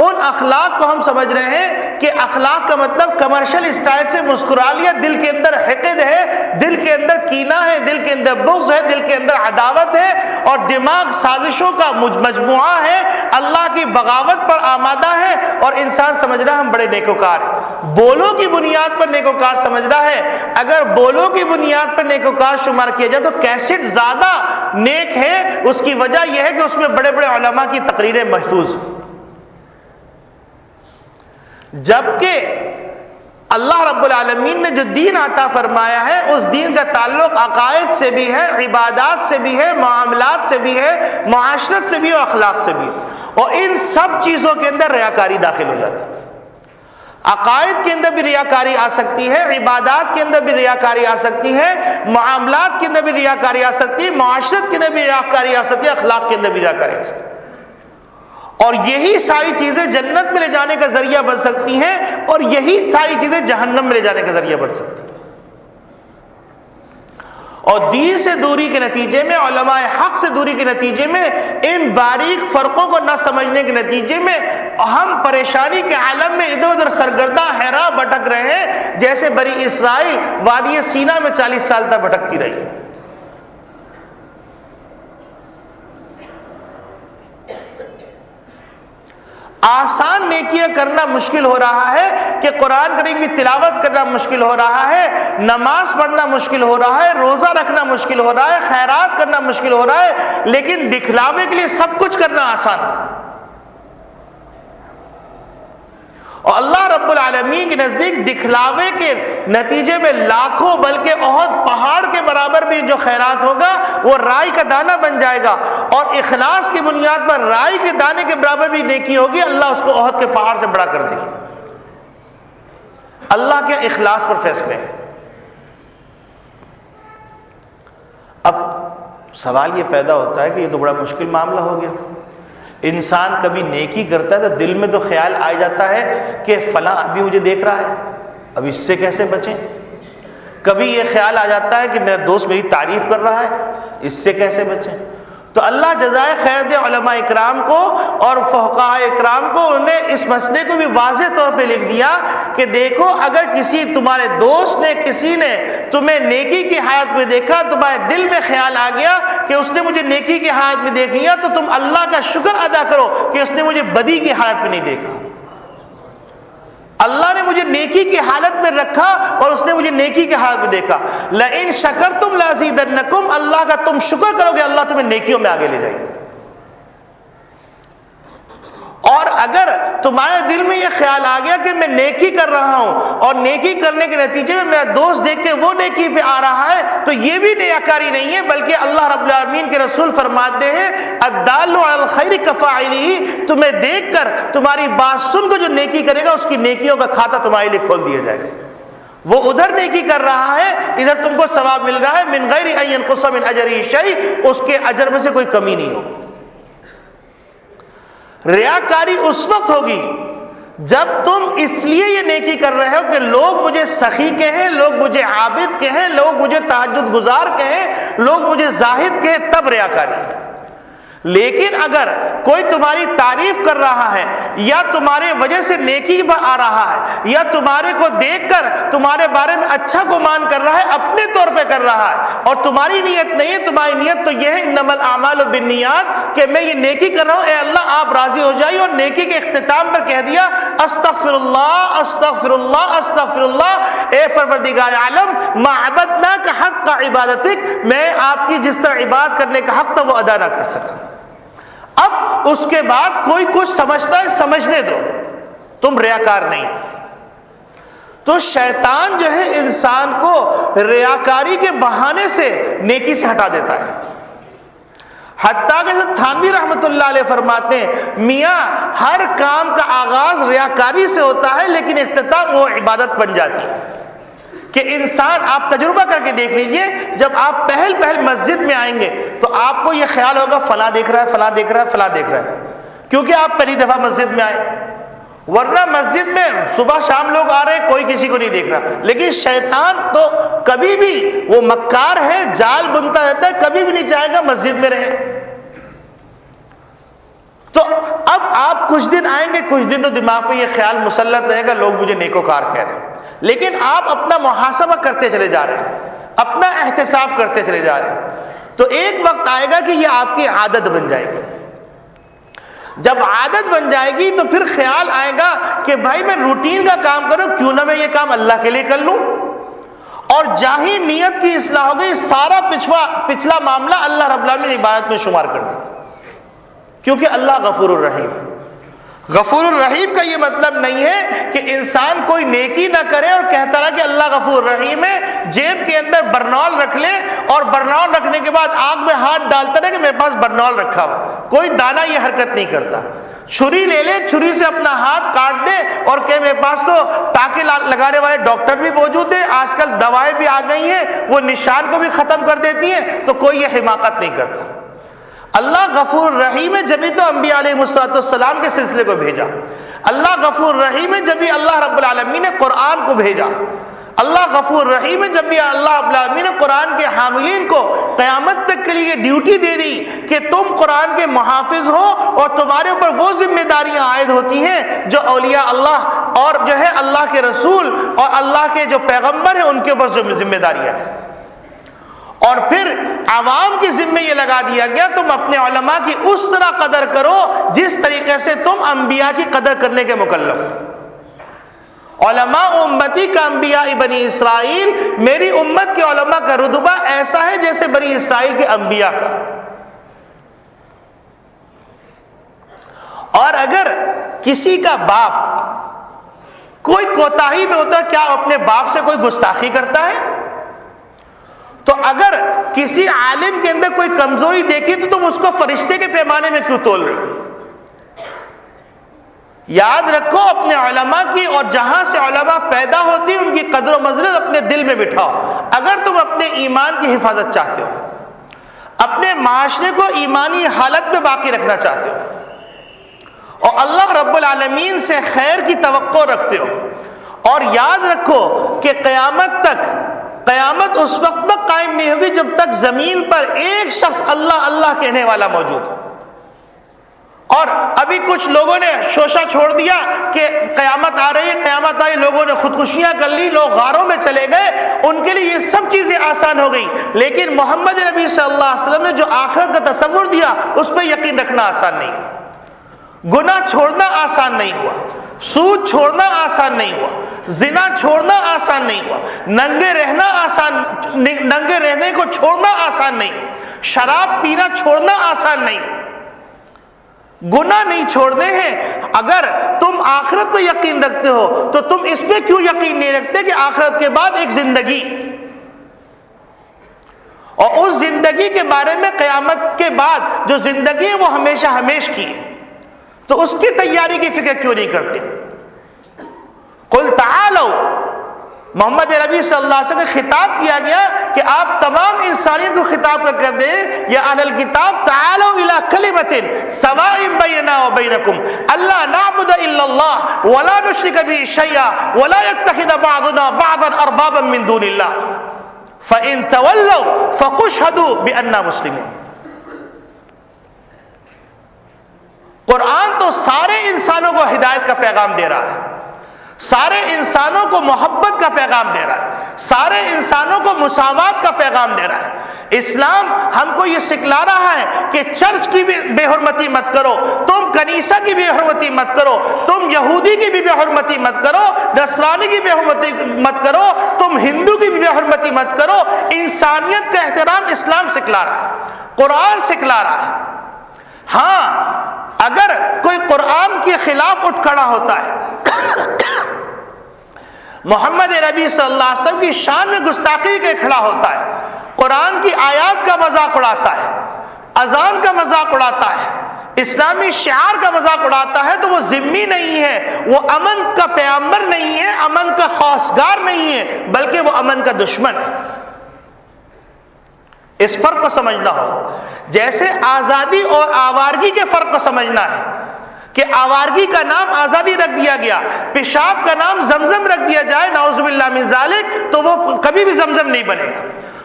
[SPEAKER 1] ان اخلاق کو ہم سمجھ رہے ہیں کہ اخلاق کا مطلب کمرشل اسٹائل سے مسکرا لیا. دل کے اندر حقد ہے، دل کے اندر کینہ ہے، دل کے اندر بغض ہے، دل کے اندر عداوت ہے اور دماغ سازشوں کا مجموعہ ہے، اللہ کی بغاوت پر آمادہ ہے اور انسان سمجھ رہا ہے ہم بڑے نیکوکار ہیں. بولوں کی بنیاد پر نیکوکار سمجھ رہا ہے. اگر بولوں کی بنیاد پر نیکوکار شمار کیا جائے تو کیسٹ زیادہ نیک ہے. اس کی وجہ یہ ہے کہ اس میں بڑے بڑے علماء کی تقریریں محفوظ. جبکہ اللہ رب العالمین نے جو دین عطا فرمایا ہے اس دین کا تعلق عقائد سے بھی ہے، عبادات سے بھی ہے، معاملات سے بھی ہے، معاشرت سے بھی اور اخلاق سے بھی. اور ان سب چیزوں کے اندر ریاکاری داخل ہو جاتی ہے. عقائد کے اندر بھی ریاکاری آ سکتی ہے، عبادات کے اندر بھی ریاکاری آ سکتی ہے، معاملات کے اندر بھی ریاکاری آ سکتی ہے، معاشرت کے اندر بھی ریاکاری آ سکتی ہے، اخلاق کے اندر بھی ریاکاری آ سکتی ہے. اور یہی ساری چیزیں جنت میں لے جانے کا ذریعہ بن سکتی ہیں اور یہی ساری چیزیں جہنم میں لے جانے کا ذریعہ بن سکتی ہیں. اور دین سے دوری کے نتیجے میں، علماء حق سے دوری کے نتیجے میں، ان باریک فرقوں کو نہ سمجھنے کے نتیجے میں ہم پریشانی کے عالم میں ادھر ادھر سرگرداں حیران بھٹک رہے ہیں، جیسے بنی اسرائیل وادی سینا میں 40 سال تک بھٹکتی رہی۔ آسان نیکیاں کرنا مشکل ہو رہا ہے کہ قرآن کریم کی تلاوت کرنا مشکل ہو رہا ہے، نماز پڑھنا مشکل ہو رہا ہے، روزہ رکھنا مشکل ہو رہا ہے، خیرات کرنا مشکل ہو رہا ہے، لیکن دکھلاوے کے لیے سب کچھ کرنا آسان ہے۔ اور اللہ رب العالمین کے نزدیک دکھلاوے کے نتیجے میں لاکھوں بلکہ احد پہاڑ کے برابر بھی جو خیرات ہوگا وہ رائی کا دانہ بن جائے گا، اور اخلاص کی بنیاد پر رائی کے دانے کے برابر بھی نیکی ہوگی، اللہ اس کو احد کے پہاڑ سے بڑا کر دے گا۔ اللہ کے اخلاص پر فیصلے ہیں۔ اب سوال یہ پیدا ہوتا ہے کہ یہ تو بڑا مشکل معاملہ ہو گیا۔ انسان کبھی نیکی کرتا ہے تو دل میں تو خیال آ جاتا ہے کہ فلاں آدمی مجھے دیکھ رہا ہے، اب اس سے کیسے بچیں؟ کبھی یہ خیال آ جاتا ہے کہ میرا دوست میری تعریف کر رہا ہے، اس سے کیسے بچیں؟ تو اللہ جزائے خیر دے علماء اکرام کو اور فقہاء اکرام کو، انہوں نے اس مسئلے کو بھی واضح طور پہ لکھ دیا کہ دیکھو، اگر کسی تمہارے دوست نے، کسی نے تمہیں نیکی کی حالت میں دیکھا، تمہارے دل میں خیال آ گیا کہ اس نے مجھے نیکی کی حالت میں دیکھ لیا، تو تم اللہ کا شکر ادا کرو کہ اس نے مجھے بدی کی حالت میں نہیں دیکھا۔ اللہ نے مجھے نیکی کی حالت میں رکھا اور اس نے مجھے نیکی کی حالت میں دیکھا۔ لئن شکرتم لازیدنکم، اللہ کا تم شکر کرو گے اللہ تمہیں نیکیوں میں آگے لے جائے گا۔ اور اگر تمہارے دل میں یہ خیال آ گیا کہ میں نیکی کر رہا ہوں اور نیکی کرنے کے نتیجے میں میرا دوست دیکھ کے وہ نیکی پہ آ رہا ہے، تو یہ بھی ریاکاری نہیں ہے، بلکہ اللہ رب العالمین کے رسول فرماتے ہیں الدال علی الخیر کفاعلہ، تمہیں دیکھ کر تمہاری بات سن کر جو نیکی کرے گا اس کی نیکیوں کا کھاتا تمہارے لیے کھول دیا جائے گا۔ وہ ادھر نیکی کر رہا ہے، ادھر تم کو ثواب مل رہا ہے، من غیر ان ینقص من اجرہ شیء، اس کے اجر میں سے کوئی کمی نہیں ہوگی۔ ریاکاری اس وقت ہوگی جب تم اس لیے یہ نیکی کر رہے ہو کہ لوگ مجھے سخی کہیں، لوگ مجھے عابد کہیں، لوگ مجھے تہجد گزار کہیں، لوگ مجھے زاہد کہیں، تب ریاکاری۔ لیکن اگر کوئی تمہاری تعریف کر رہا ہے یا تمہارے وجہ سے نیکی پر آ رہا ہے یا تمہارے کو دیکھ کر تمہارے بارے میں اچھا گمان کر رہا ہے، اپنے طور پہ کر رہا ہے، اور تمہاری نیت نہیں ہے، تمہاری نیت تو یہ ہے انما الاعمال بالنیات کہ میں یہ نیکی کر رہا ہوں، اے اللہ آپ راضی ہو جائیے، اور نیکی کے اختتام پر کہہ دیا استغفر اللہ استغفر اللہ استغفر اللہ، اے پروردگار عالم ما عبدناک حق عبادتک، میں آپ کی جس طرح عبادت کرنے کا حق تھا وہ ادا نہ کر سکا۔ اب اس کے بعد کوئی کچھ سمجھتا ہے، سمجھنے دو، تم ریاکار نہیں۔ تو شیطان جو ہے انسان کو ریاکاری کے بہانے سے نیکی سے ہٹا دیتا ہے۔ حتیٰ کہ تھانوی رحمۃ اللہ علیہ فرماتے ہیں میاں ہر کام کا آغاز ریاکاری سے ہوتا ہے لیکن اختتام وہ عبادت بن جاتی ہے۔ کہ انسان، آپ تجربہ کر کے دیکھ لیجئے، جب آپ پہل مسجد میں آئیں گے تو آپ کو یہ خیال ہوگا فلاں دیکھ رہا ہے، فلاں دیکھ رہا ہے، فلاں دیکھ رہا ہے، کیونکہ آپ پہلی دفعہ مسجد میں آئے۔ ورنہ مسجد میں صبح شام لوگ آ رہے ہیں، کوئی کسی کو نہیں دیکھ رہا۔ لیکن شیطان تو کبھی بھی، وہ مکار ہے، جال بنتا رہتا ہے، کبھی بھی نہیں چاہے گا مسجد میں رہے۔ تو اب آپ کچھ دن آئیں گے، کچھ دن تو دماغ میں یہ خیال مسلط رہے گا لوگ مجھے نیکوکار کہہ رہے ہیں، لیکن آپ اپنا محاسبہ کرتے چلے جا رہے ہیں، اپنا احتساب کرتے چلے جا رہے ہیں، تو ایک وقت آئے گا کہ یہ آپ کی عادت بن جائے گی۔ جب عادت بن جائے گی تو پھر خیال آئے گا کہ بھائی میں روٹین کا کام کروں، کیوں نہ میں یہ کام اللہ کے لیے کر لوں، اور جاہی نیت کی اصلاح ہو گئی، سارا پچھلا معاملہ اللہ رب العالمین عبادت میں شمار کر دے، کیونکہ اللہ غفور الرحیم ہے۔ غفور الرحیم کا یہ مطلب نہیں ہے کہ انسان کوئی نیکی نہ کرے اور کہتا رہا کہ اللہ غفور الرحیم ہے، جیب کے اندر برنول رکھ لے اور برنول رکھنے کے بعد آگ میں ہاتھ ڈالتا رہے کہ میرے پاس برنول رکھا ہوا۔ کوئی دانا یہ حرکت نہیں کرتا۔ چھری لے لے، چھری سے اپنا ہاتھ کاٹ دے اور کہ میرے پاس تو ٹانکے لگانے والے ڈاکٹر بھی موجود ہیں، آج کل دوائیں بھی آ گئی ہیں، وہ نشان کو بھی ختم کر دیتی ہیں، تو کوئی یہ حماقت نہیں کرتا۔ اللہ غفور رحیم ہے، جبھی تو انبیاء علیہ السلام کے سلسلے کو بھیجا۔ اللہ غفور رحیم ہے، جبھی اللہ رب العالمین نے قرآن کو بھیجا۔ اللہ غفور رحیم ہے. جب بھی اللہ رب العالمین نے قرآن کے حاملین کو قیامت تک کے لیے ڈیوٹی دے دی کہ تم قرآن کے محافظ ہو اور تمہارے اوپر وہ ذمہ داریاں عائد ہوتی ہیں جو اولیاء اللہ اور جو ہے اللہ کے رسول اور اللہ کے جو پیغمبر ہیں ان کے اوپر ذمہ داریاں تھیں. اور پھر عوام کے ذمے یہ لگا دیا گیا تم اپنے علماء کی اس طرح قدر کرو جس طریقے سے تم انبیاء کی قدر کرنے کے مکلف. علماء امتی کا انبیاء بنی اسرائیل، میری امت کے علماء کا رتبہ ایسا ہے جیسے بنی اسرائیل کے انبیاء کا. اور اگر کسی کا باپ کوئی کوتاہی میں ہوتا ہے، کیا اپنے باپ سے کوئی گستاخی کرتا ہے؟ تو اگر کسی عالم کے اندر کوئی کمزوری دیکھی تو تم اس کو فرشتے کے پیمانے میں کیوں تول رہے ہو؟ یاد رکھو اپنے علماء کی، اور جہاں سے علماء پیدا ہوتی ان کی قدر و منزلت اپنے دل میں بٹھاؤ. اگر تم اپنے ایمان کی حفاظت چاہتے ہو، اپنے معاشرے کو ایمانی حالت میں باقی رکھنا چاہتے ہو اور اللہ رب العالمین سے خیر کی توقع رکھتے ہو، اور یاد رکھو کہ قیامت اس وقت تک قائم نہیں ہوگی جب تک زمین پر ایک شخص اللہ اللہ کہنے والا موجود ہو. اور ابھی کچھ لوگوں نے شوشہ چھوڑ دیا کہ قیامت آ رہی ہے، قیامت آئی، لوگوں نے خودکشیاں کر لی، لوگ غاروں میں چلے گئے، ان کے لیے یہ سب چیزیں آسان ہو گئی. لیکن محمد نبی صلی اللہ علیہ وسلم نے جو آخرت کا تصور دیا اس پہ یقین رکھنا آسان نہیں. گناہ چھوڑنا آسان نہیں ہوا، سود چھوڑنا آسان نہیں ہوا، زنا چھوڑنا آسان نہیں ہوا، ننگے رہنے کو چھوڑنا آسان نہیں، شراب پینا چھوڑنا آسان نہیں، گناہ نہیں چھوڑنے ہیں. اگر تم آخرت پہ یقین رکھتے ہو تو تم اس پہ کیوں یقین نہیں رکھتے کہ آخرت کے بعد ایک زندگی، اور اس زندگی کے بارے میں قیامت کے بعد جو زندگی ہے وہ ہمیشہ ہمیش کی ہے، تو اس کی تیاری کی فکر کیوں نہیں کرتے؟ قل تعالوا، محمد ربی صلی اللہ علیہ وسلم کو خطاب کیا گیا کہ آپ تمام انسانیت کو خطاب کر دیں، یا اہل الکتاب تعالوا الی کلمۃ سواء بیننا وبینکم الا نعبد الا اللہ ولا نشرک به شیئا ولا يتخذ بعضنا بعضا اربابا من دون اللہ فان تولوا فاشهدوا بأننا مسلمون. قرآن تو سارے انسانوں کو ہدایت کا پیغام دے رہا ہے، سارے انسانوں کو محبت کا پیغام دے رہا ہے، سارے انسانوں کو مساوات کا پیغام دے رہا ہے. اسلام ہم کو یہ سکھلا رہا ہے کہ چرچ کی بھی بے حرمتی مت کرو، تم کنیسہ کی بھی حرمتی مت کرو، تم یہودی کی بھی بے حرمتی مت کرو، نصرانی کی بے حرمتی مت کرو، تم ہندو کی بھی بے حرمتی مت کرو. انسانیت کا احترام اسلام سکھلا رہا ہے، قرآن سکھلا رہا ہے. ہاں اگر کوئی قرآن کے خلاف اٹھ کھڑا ہوتا ہے، محمد نبی صلی اللہ علیہ وسلم کی شان میں گستاخی کے کھڑا ہوتا ہے، قرآن کی آیات کا مذاق اڑاتا ہے، اذان کا مذاق اڑاتا ہے، اسلامی شعار کا مذاق اڑاتا ہے، تو وہ ذمی نہیں ہے، وہ امن کا پیغمبر نہیں ہے، امن کا خواستگار نہیں ہے، بلکہ وہ امن کا دشمن ہے. اس فرق کو سمجھنا ہوگا. جیسے آزادی اور آوارگی کے فرق کو سمجھنا ہے کہ آوارگی کا نام آزادی رکھ دیا گیا، پیشاب کا نام زمزم رکھ دیا جائے نعوذ باللہ من ذالک تو وہ کبھی بھی زمزم نہیں بنے گا.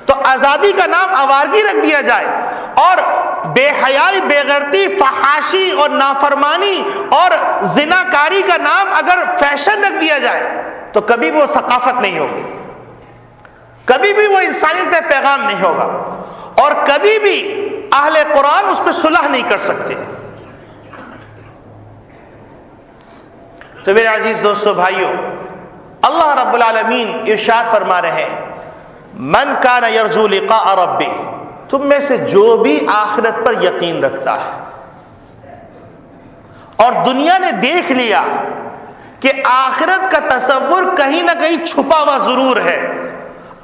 [SPEAKER 1] تو آزادی کا نام آوارگی رکھ دیا جائے، اور بے حیائی، بے غیرتی، فحاشی اور نافرمانی اور زناکاری کا نام اگر فیشن رکھ دیا جائے تو کبھی وہ ثقافت نہیں ہوگی، کبھی بھی وہ انسانیت کا پیغام نہیں ہوگا، اور کبھی بھی اہل قرآن اس پہ صلح نہیں کر سکتے. تو میرے عزیز دوستو بھائیو، اللہ رب العالمین ارشاد فرما رہے ہیں من کان یرجو لقاء ربہ، تم میں سے جو بھی آخرت پر یقین رکھتا ہے اور دنیا نے دیکھ لیا کہ آخرت کا تصور کہیں نہ کہیں چھپا ہوا ضرور ہے.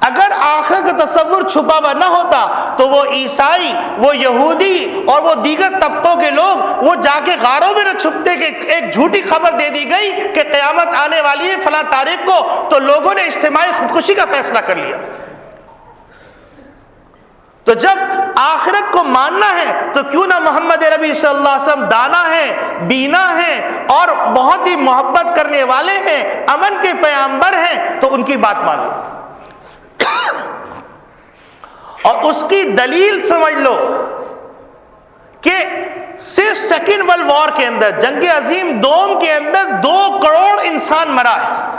[SPEAKER 1] اگر آخرت کا تصور چھپا ہوا نہ ہوتا تو وہ عیسائی، وہ یہودی اور وہ دیگر طبقوں کے لوگ وہ جا کے غاروں میں نہ چھپتے کہ ایک جھوٹی خبر دے دی گئی کہ قیامت آنے والی ہے فلاں تاریخ کو، تو لوگوں نے اجتماعی خودکشی کا فیصلہ کر لیا. تو جب آخرت کو ماننا ہے تو کیوں نہ محمد عربی صلی اللہ علیہ وسلم دانا ہیں، بینا ہیں اور بہت ہی محبت کرنے والے ہیں، امن کے پیغمبر ہیں، تو ان کی بات مان لو اور اس کی دلیل سمجھ لو کہ صرف سیکنڈ ورلڈ وار کے اندر، جنگ عظیم دوم کے اندر 2 کروڑ انسان مرا ہے،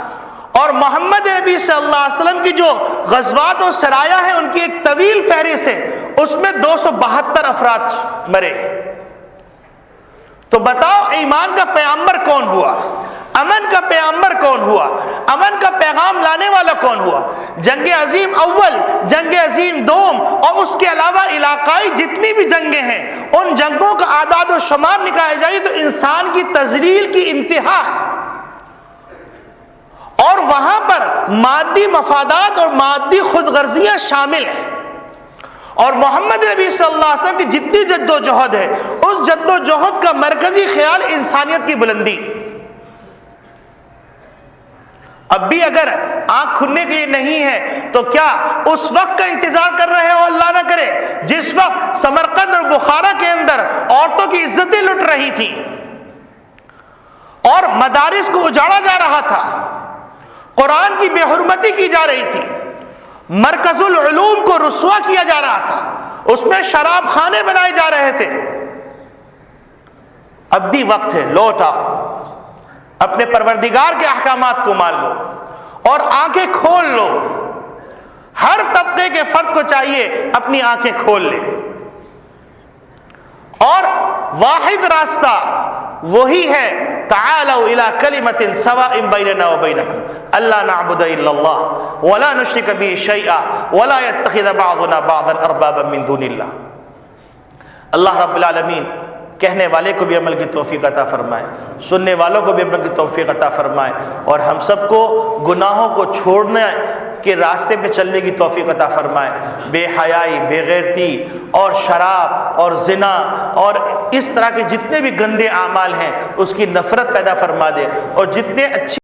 [SPEAKER 1] اور محمد نبی صلی اللہ علیہ وسلم کی جو غزوات و سرایہ ہیں ان کی ایک طویل فہرست ہے، اس میں 272 افراد مرے۔ تو بتاؤ ایمان کا پیغمبر کون ہوا؟ امن کا پیغمبر کون ہوا؟ امن کا پیغام لانے والا کون ہوا؟ جنگ عظیم اول، جنگ عظیم دوم اور اس کے علاوہ علاقائی جتنی بھی جنگیں ہیں، ان جنگوں کا اعداد و شمار نکالا جائے تو انسان کی تذلیل کی انتہا ہے، اور وہاں پر مادی مفادات اور مادی خود غرضیاں شامل ہیں، اور محمد نبی صلی اللہ علیہ وسلم کی جتنی جد و جہد ہے، اس جد و جہد کا مرکزی خیال انسانیت کی بلندی۔ اب بھی اگر آنکھ کھلنے کے لیے نہیں ہے تو کیا اس وقت کا انتظار کر رہے ہو؟ اللہ نہ کرے جس وقت سمرقند اور بخارا کے اندر عورتوں کی عزتیں لٹ رہی تھی اور مدارس کو اجاڑا جا رہا تھا، قرآن کی بے حرمتی کی جا رہی تھی، مرکز العلوم کو رسوا کیا جا رہا تھا، اس میں شراب خانے بنائے جا رہے تھے۔ اب بھی وقت ہے، لوٹ آؤ، اپنے پروردگار کے احکامات کو مان لو اور آنکھیں کھول لو۔ ہر طبقے کے فرد کو چاہیے اپنی آنکھیں کھول لے، اور واحد راستہ وہی ہے، تعالوا الى کلمۃ سواء بیننا وبینکم الا نعبد الا اللہ ولا نشرک به شیئا ولا يتخذ بعضنا بعضا اربابا من دون اللہ۔ اللہ رب العالمین کہنے والے کو بھی عمل کی توفیق عطا فرمائے، سننے والوں کو بھی عمل کی توفیق عطا فرمائے، اور ہم سب کو گناہوں کو چھوڑنے کے راستے پہ چلنے کی توفیق عطا فرمائے، بے حیائی، بے غیرتی اور شراب اور زنا اور اس طرح کے جتنے بھی گندے اعمال ہیں اس کی نفرت پیدا فرما دے، اور جتنے اچھے